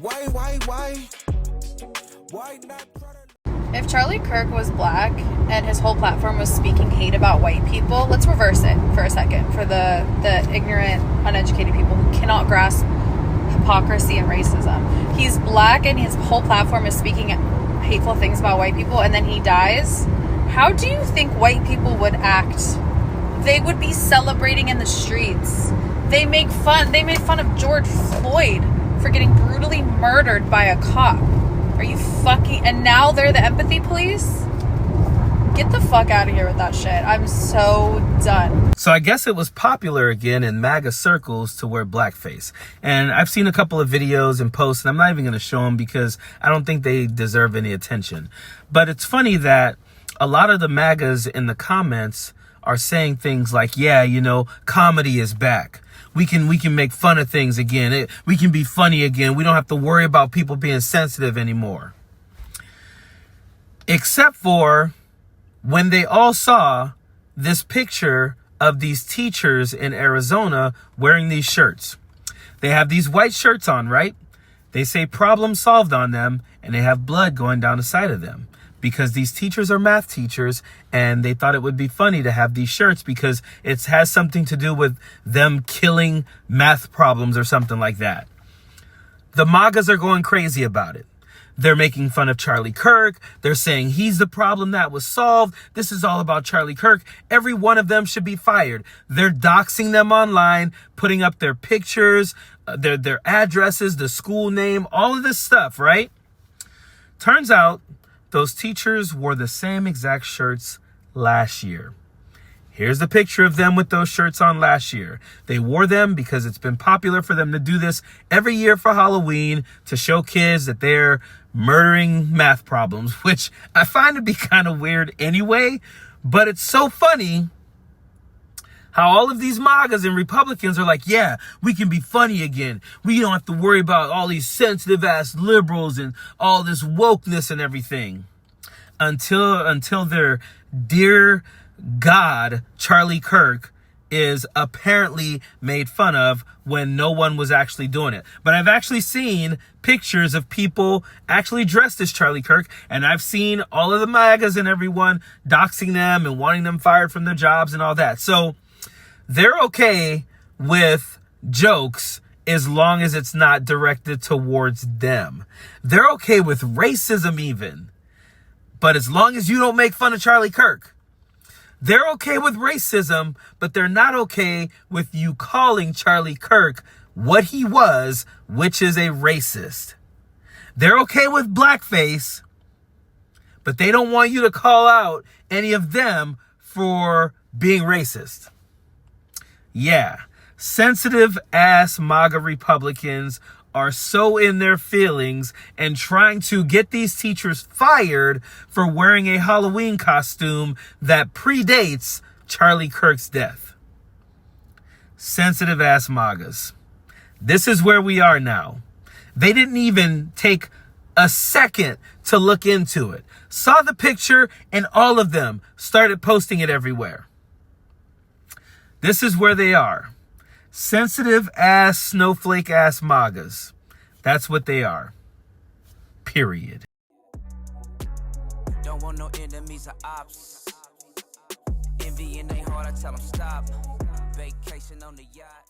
Why not? If Charlie Kirk was black and his whole platform was speaking hate about white people, let's reverse it for a second for the ignorant, uneducated people who cannot grasp hypocrisy and racism. He's black and his whole platform is speaking hateful things about white people, and then he dies. How do you think white people would act? They would be celebrating in the streets. They made fun of George Floyd for getting brutally murdered by a cop. Are you fucking... And now they're the empathy police? Get the fuck out of here with that shit. I'm so done. So I guess it was popular again in MAGA circles to wear blackface. And I've seen a couple of videos and posts, and I'm not even going to show them because I don't think they deserve any attention. But it's funny that a lot of the MAGAs in the comments are saying things like, yeah, you know, comedy is back. We can make fun of things again. We can be funny again. We don't have to worry about people being sensitive anymore. Except for when they all saw this picture of these teachers in Arizona wearing these shirts. They have these white shirts on, right? They say problem solved on them, and they have blood going down the side of them. Because these teachers are math teachers, and they thought it would be funny to have these shirts because it has something to do with them killing math problems or something like that. The MAGAs are going crazy about it. They're making fun of Charlie Kirk. They're saying he's the problem that was solved. This is all about Charlie Kirk. Every one of them should be fired. They're doxing them online, putting up their pictures, their addresses, the school name, all of this stuff, right? Turns out those teachers wore the same exact shirts last year. Here's the picture of them with those shirts on last year. They wore them because it's been popular for them to do this every year for Halloween to show kids that they're murdering math problems, which I find to be kind of weird anyway, but it's so funny how all of these MAGAs and Republicans are like, yeah, we can be funny again. We don't have to worry about all these sensitive ass liberals and all this wokeness and everything. Until their dear God, Charlie Kirk, is apparently made fun of when no one was actually doing it. But I've actually seen pictures of people actually dressed as Charlie Kirk, and I've seen all of the MAGAs and everyone doxing them and wanting them fired from their jobs and all that. So they're okay with jokes as long as it's not directed towards them. They're okay with racism even, but as long as you don't make fun of Charlie Kirk. They're okay with racism, but they're not okay with you calling Charlie Kirk what he was, which is a racist. They're okay with blackface, but they don't want you to call out any of them for being racist. Yeah, sensitive ass MAGA Republicans are so in their feelings and trying to get these teachers fired for wearing a Halloween costume that predates Charlie Kirk's death. Sensitive ass MAGAs. This is where we are now. They didn't even take a second to look into it. Saw the picture and all of them started posting it everywhere. This is where they are. Sensitive ass, snowflake ass MAGAs. That's what they are. Period. Don't want no enemies or ops. Envy in their heart, I tell them stop. Vacation on the yacht.